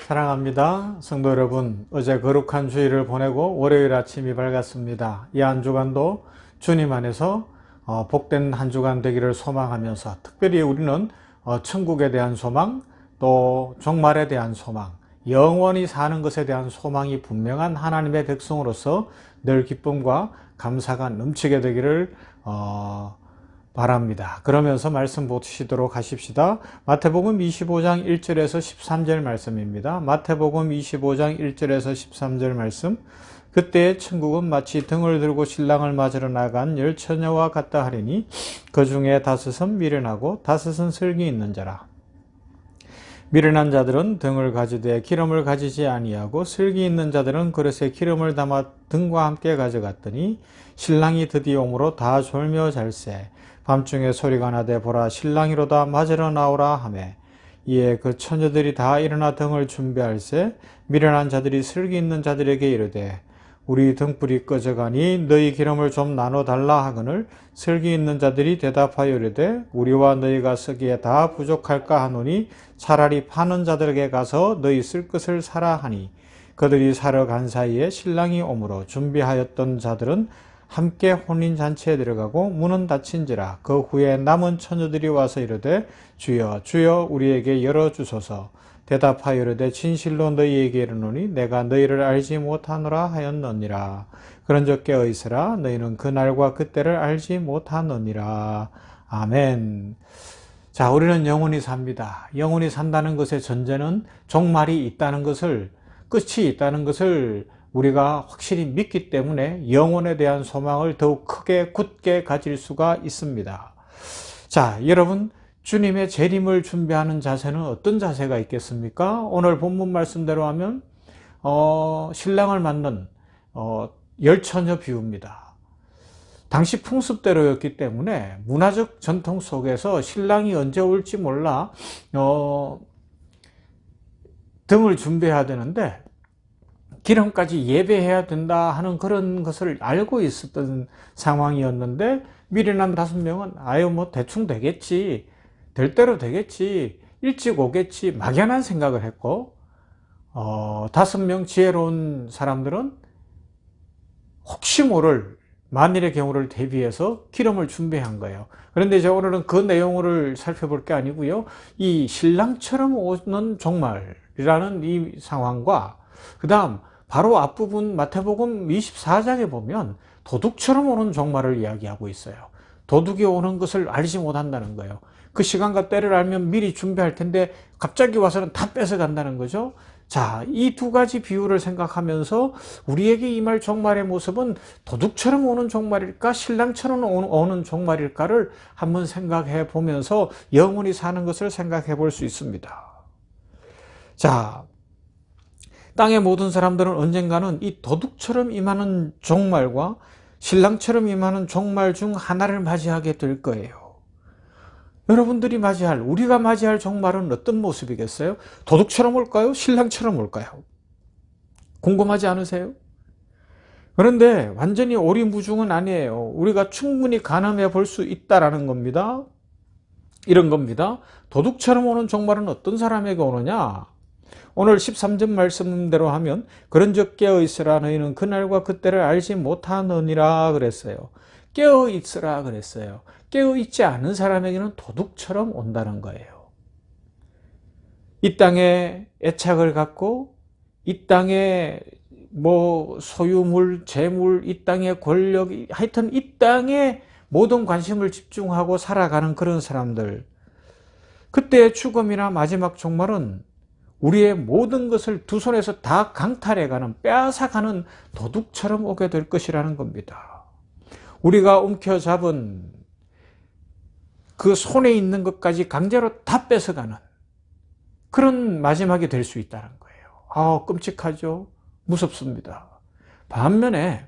사랑합니다. 성도 여러분, 어제 거룩한 주일을 보내고 월요일 아침이 밝았습니다. 이 한 주간도 주님 안에서 복된 한 주간 되기를 소망하면서 특별히 우리는 천국에 대한 소망, 또 종말에 대한 소망, 영원히 사는 것에 대한 소망이 분명한 하나님의 백성으로서 늘 기쁨과 감사가 넘치게 되기를 바랍니다. 그러면서 말씀 보시도록 하십시다. 마태복음 25장 1절에서 13절 말씀입니다. 마태복음 25장 1절에서 13절 말씀. 그때 천국은 마치 등을 들고 신랑을 맞으러 나간 열 처녀와 같다 하리니 그 중에 다섯은 미련하고 다섯은 슬기 있는 자라. 미련한 자들은 등을 가지되 기름을 가지지 아니하고 슬기 있는 자들은 그릇에 기름을 담아 등과 함께 가져갔더니 신랑이 드디어 오므로 다 졸며 잘세. 밤중에 소리가 나되 보라 신랑이로다 맞으러 나오라 하매 이에 그 처녀들이 다 일어나 등을 준비할세. 미련한 자들이 슬기 있는 자들에게 이르되 우리 등불이 꺼져가니 너희 기름을 좀 나눠 달라 하거늘 슬기 있는 자들이 대답하여 이르되 우리와 너희가 쓰기에 다 부족할까 하노니 차라리 파는 자들에게 가서 너희 쓸 것을 사라 하니 그들이 사러 간 사이에 신랑이 오므로 준비하였던 자들은 함께 혼인잔치에 들어가고 문은 닫힌지라. 그 후에 남은 처녀들이 와서 이르되 주여 주여 우리에게 열어주소서. 대답하여 이르되 진실로 너희에게 이르노니 내가 너희를 알지 못하노라 하였느니라. 그런즉 깨어 있으라. 너희는 그날과 그때를 알지 못하느니라. 아멘. 자, 우리는 영원히 삽니다. 영원히 산다는 것의 전제는 종말이 있다는 것을, 끝이 있다는 것을 우리가 확실히 믿기 때문에 영혼에 대한 소망을 더욱 크게 굳게 가질 수가 있습니다. 자, 여러분, 주님의 재림을 준비하는 자세는 어떤 자세가 있겠습니까? 오늘 본문 말씀대로 하면 신랑을 맞는 열처녀 비유입니다. 당시 풍습대로였기 때문에 문화적 전통 속에서 신랑이 언제 올지 몰라 등을 준비해야 되는데 기름까지 예배해야 된다 하는 그런 것을 알고 있었던 상황이었는데 미련한 5명은 아유 뭐 대충 되겠지, 될 대로 되겠지, 일찍 오겠지 막연한 생각을 했고 5명 지혜로운 사람들은 혹시 모를 만일의 경우를 대비해서 기름을 준비한 거예요. 그런데 이제 오늘은 그 내용을 살펴볼 게 아니고요, 이 신랑처럼 오는 종말이라는 이 상황과 그 다음 바로 앞부분 마태복음 24장에 보면 도둑처럼 오는 종말을 이야기하고 있어요. 도둑이 오는 것을 알지 못한다는 거예요. 그 시간과 때를 알면 미리 준비할 텐데 갑자기 와서는 다 뺏어간다는 거죠. 자, 이 두 가지 비유를 생각하면서 우리에게 임할 종말의 모습은 도둑처럼 오는 종말일까 신랑처럼 오는 종말일까를 한번 생각해 보면서 영원히 사는 것을 생각해 볼 수 있습니다. 자, 땅의 모든 사람들은 언젠가는 이 도둑처럼 임하는 종말과 신랑처럼 임하는 종말 중 하나를 맞이하게 될 거예요. 여러분들이 맞이할, 우리가 맞이할 종말은 어떤 모습이겠어요? 도둑처럼 올까요? 신랑처럼 올까요? 궁금하지 않으세요? 그런데 완전히 오리무중은 아니에요. 우리가 충분히 가늠해 볼 수 있다라는 겁니다. 이런 겁니다. 도둑처럼 오는 종말은 어떤 사람에게 오느냐? 오늘 13절 말씀대로 하면 그런즉 깨어있으라. 너희는 그날과 그때를 알지 못하느니라 그랬어요. 깨어있으라 그랬어요. 깨어있지 않은 사람에게는 도둑처럼 온다는 거예요. 이 땅에 애착을 갖고 이 땅에 뭐 소유물, 재물, 이 땅의 권력, 하여튼 이 땅에 모든 관심을 집중하고 살아가는 그런 사람들, 그때의 죽음이나 마지막 종말은 우리의 모든 것을 두 손에서 다 강탈해가는, 빼앗아가는 도둑처럼 오게 될 것이라는 겁니다. 우리가 움켜잡은 그 손에 있는 것까지 강제로 다 뺏어가는 그런 마지막이 될 수 있다는 거예요. 끔찍하죠? 무섭습니다. 반면에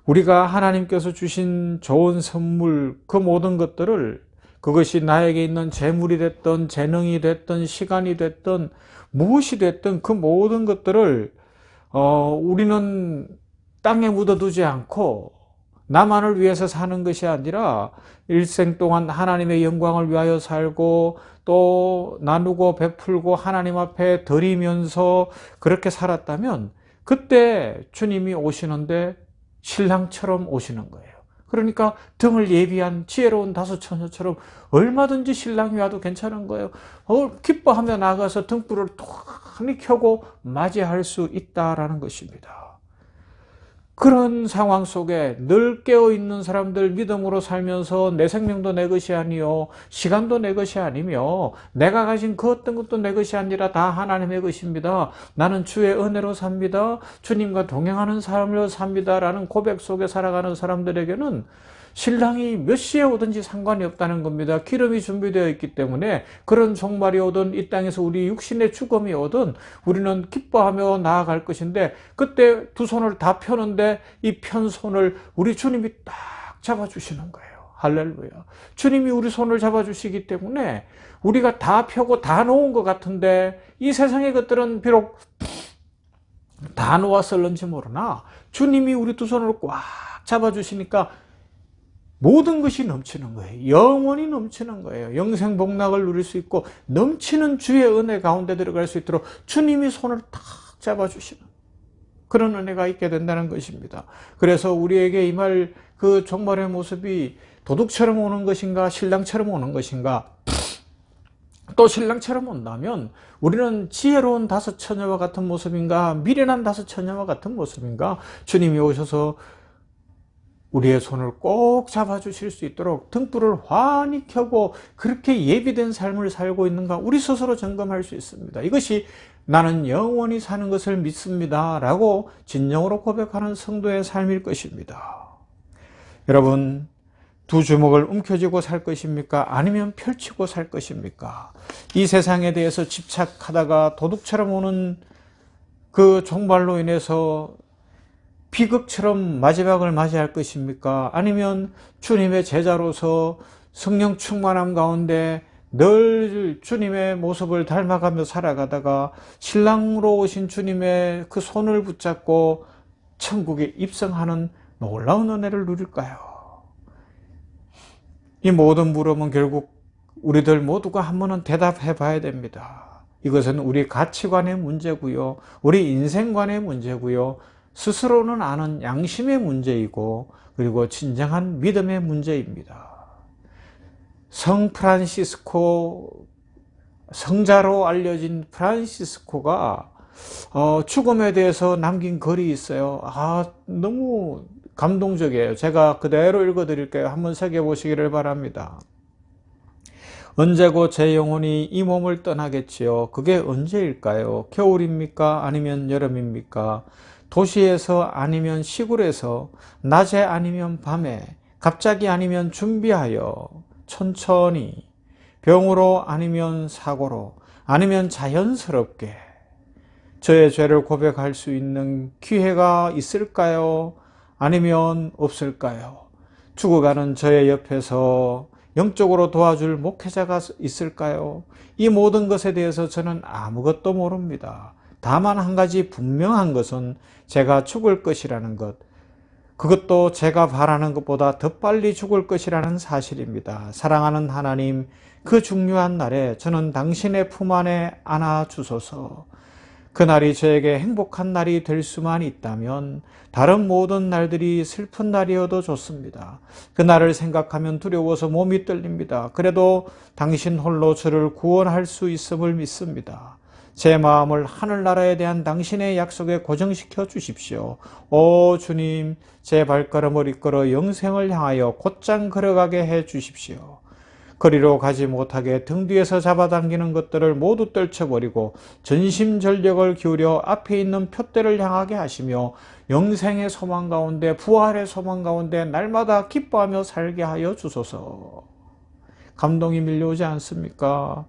우리가 하나님께서 주신 좋은 선물, 그 모든 것들을, 그것이 나에게 있는 재물이 됐든 재능이 됐든 시간이 됐든 무엇이 됐든 그 모든 것들을 우리는 땅에 묻어두지 않고 나만을 위해서 사는 것이 아니라 일생 동안 하나님의 영광을 위하여 살고 또 나누고 베풀고 하나님 앞에 드리면서 그렇게 살았다면 그때 주님이 오시는데 신랑처럼 오시는 거예요. 그러니까 등을 예비한 지혜로운 다섯 처녀처럼 얼마든지 신랑이 와도 괜찮은 거예요. 기뻐하며 나가서 등불을 톡하니 켜고 맞이할 수 있다라는 것입니다. 그런 상황 속에 늘 깨어있는 사람들, 믿음으로 살면서 내 생명도 내 것이 아니요 시간도 내 것이 아니며 내가 가진 그 어떤 것도 내 것이 아니라 다 하나님의 것입니다. 나는 주의 은혜로 삽니다. 주님과 동행하는 삶으로 삽니다. 라는 고백 속에 살아가는 사람들에게는 신랑이 몇 시에 오든지 상관이 없다는 겁니다. 기름이 준비되어 있기 때문에 그런 종말이 오든 이 땅에서 우리 육신의 죽음이 오든 우리는 기뻐하며 나아갈 것인데, 그때 두 손을 다 펴는데 이 편 손을 우리 주님이 딱 잡아주시는 거예요. 할렐루야. 주님이 우리 손을 잡아주시기 때문에 우리가 다 펴고 다 놓은 것 같은데, 이 세상의 것들은 비록 다 놓았을는지 모르나 주님이 우리 두 손을 꽉 잡아주시니까 모든 것이 넘치는 거예요. 영원히 넘치는 거예요. 영생 복락을 누릴 수 있고 넘치는 주의 은혜 가운데 들어갈 수 있도록 주님이 손을 탁 잡아주시는 그런 은혜가 있게 된다는 것입니다. 그래서 우리에게 임할 그 종말의 모습이 도둑처럼 오는 것인가 신랑처럼 오는 것인가, 또 신랑처럼 온다면 우리는 지혜로운 다섯 처녀와 같은 모습인가 미련한 다섯 처녀와 같은 모습인가, 주님이 오셔서 우리의 손을 꼭 잡아주실 수 있도록 등불을 환히 켜고 그렇게 예비된 삶을 살고 있는가 우리 스스로 점검할 수 있습니다. 이것이 나는 영원히 사는 것을 믿습니다 라고 진정으로 고백하는 성도의 삶일 것입니다. 여러분, 두 주먹을 움켜쥐고 살 것입니까? 아니면 펼치고 살 것입니까? 이 세상에 대해서 집착하다가 도둑처럼 오는 그 종말로 인해서 비극처럼 마지막을 맞이할 것입니까? 아니면 주님의 제자로서 성령 충만함 가운데 늘 주님의 모습을 닮아가며 살아가다가 신랑으로 오신 주님의 그 손을 붙잡고 천국에 입성하는 놀라운 은혜를 누릴까요? 이 모든 물음은 결국 우리들 모두가 한 번은 대답해 봐야 됩니다. 이것은 우리 가치관의 문제고요, 우리 인생관의 문제고요, 스스로는 아는 양심의 문제이고, 그리고 진정한 믿음의 문제입니다. 성 프란시스코, 성자로 알려진 프란시스코가 죽음에 대해서 남긴 글이 있어요. 너무 감동적이에요. 제가 그대로 읽어드릴게요. 한번 새겨보시기를 바랍니다. 언제고 제 영혼이 이 몸을 떠나겠지요. 그게 언제일까요? 겨울입니까? 아니면 여름입니까? 도시에서 아니면 시골에서, 낮에 아니면 밤에, 갑자기 아니면 준비하여, 천천히, 병으로 아니면 사고로, 아니면 자연스럽게 저의 죄를 고백할 수 있는 기회가 있을까요? 아니면 없을까요? 죽어가는 저의 옆에서 영적으로 도와줄 목회자가 있을까요? 이 모든 것에 대해서 저는 아무것도 모릅니다. 다만 한 가지 분명한 것은 제가 죽을 것이라는 것, 그것도 제가 바라는 것보다 더 빨리 죽을 것이라는 사실입니다. 사랑하는 하나님, 그 중요한 날에 저는 당신의 품 안에 안아주소서. 그날이 저에게 행복한 날이 될 수만 있다면 다른 모든 날들이 슬픈 날이어도 좋습니다. 그날을 생각하면 두려워서 몸이 떨립니다. 그래도 당신 홀로 저를 구원할 수 있음을 믿습니다. 제 마음을 하늘나라에 대한 당신의 약속에 고정시켜 주십시오. 오 주님, 제 발걸음을 이끌어 영생을 향하여 곧장 걸어가게 해 주십시오. 거리로 가지 못하게 등 뒤에서 잡아당기는 것들을 모두 떨쳐버리고 전심전력을 기울여 앞에 있는 표대를 향하게 하시며 영생의 소망 가운데, 부활의 소망 가운데 날마다 기뻐하며 살게 하여 주소서. 감동이 밀려오지 않습니까?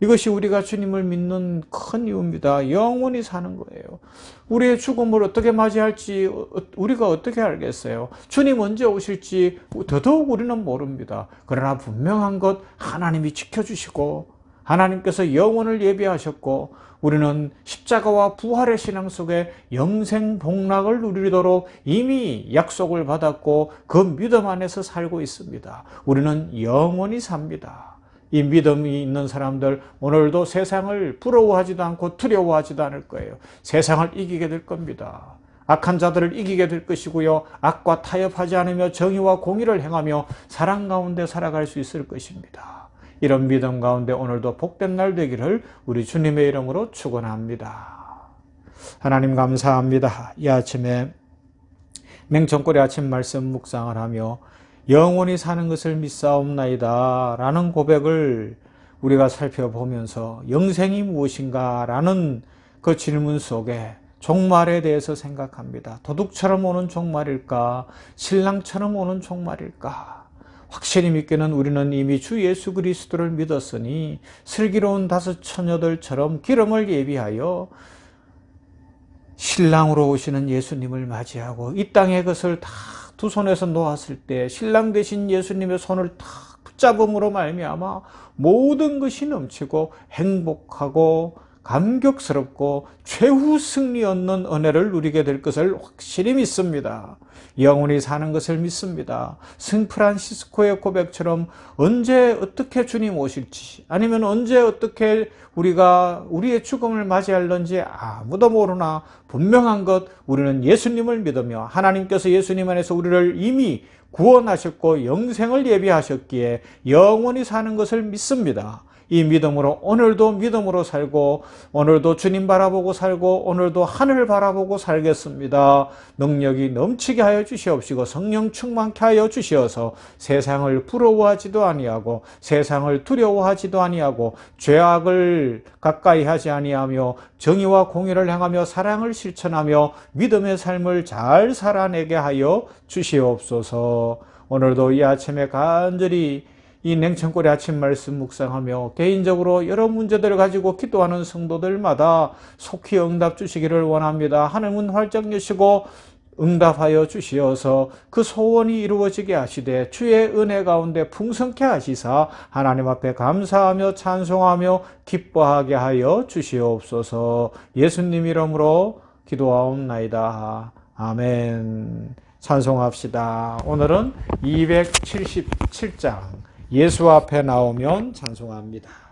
이것이 우리가 주님을 믿는 큰 이유입니다. 영원히 사는 거예요. 우리의 죽음을 어떻게 맞이할지 우리가 어떻게 알겠어요? 주님 언제 오실지 더더욱 우리는 모릅니다. 그러나 분명한 것, 하나님이 지켜주시고 하나님께서 영원을 예비하셨고 우리는 십자가와 부활의 신앙 속에 영생 복락을 누리도록 이미 약속을 받았고 그 믿음 안에서 살고 있습니다. 우리는 영원히 삽니다. 이 믿음이 있는 사람들 오늘도 세상을 부러워하지도 않고 두려워하지도 않을 거예요. 세상을 이기게 될 겁니다. 악한 자들을 이기게 될 것이고요. 악과 타협하지 않으며 정의와 공의를 행하며 사랑 가운데 살아갈 수 있을 것입니다. 이런 믿음 가운데 오늘도 복된 날 되기를 우리 주님의 이름으로 축원합니다. 하나님 감사합니다. 이 아침에 맹천골의 아침 말씀 묵상을 하며 영원히 사는 것을 믿사옵나이다 라는 고백을 우리가 살펴보면서 영생이 무엇인가 라는 그 질문 속에 종말에 대해서 생각합니다. 도둑처럼 오는 종말일까? 신랑처럼 오는 종말일까? 확실히 믿기는 우리는 이미 주 예수 그리스도를 믿었으니 슬기로운 다섯 처녀들처럼 기름을 예비하여 신랑으로 오시는 예수님을 맞이하고 이 땅의 것을 다 두 손에서 놓았을 때 신랑 되신 예수님의 손을 탁 붙잡음으로 말미암아 모든 것이 넘치고 행복하고 감격스럽고 최후 승리 얻는 은혜를 누리게 될 것을 확실히 믿습니다. 영원히 사는 것을 믿습니다. 승프란시스코의 고백처럼 언제 어떻게 주님 오실지 아니면 언제 어떻게 우리가 우리의 죽음을 맞이할런지 아무도 모르나 분명한 것 우리는 예수님을 믿으며 하나님께서 예수님 안에서 우리를 이미 구원하셨고 영생을 예비하셨기에 영원히 사는 것을 믿습니다. 이 믿음으로 오늘도 믿음으로 살고 오늘도 주님 바라보고 살고 오늘도 하늘 바라보고 살겠습니다. 능력이 넘치게 하여 주시옵시고 성령 충만케 하여 주시어서 세상을 부러워하지도 아니하고 세상을 두려워하지도 아니하고 죄악을 가까이 하지 아니하며 정의와 공의를 행하며 사랑을 실천하며 믿음의 삶을 잘 살아내게 하여 주시옵소서. 오늘도 이 아침에 간절히 이 냉천골의 아침 말씀 묵상하며 개인적으로 여러 문제들을 가지고 기도하는 성도들마다 속히 응답 주시기를 원합니다. 하늘문 활짝 여시고 응답하여 주시어서 그 소원이 이루어지게 하시되 주의 은혜 가운데 풍성케 하시사 하나님 앞에 감사하며 찬송하며 기뻐하게 하여 주시옵소서. 예수님 이름으로 기도하옵나이다. 아멘. 찬송합시다. 오늘은 277장 예수 앞에 나오면 찬송합니다.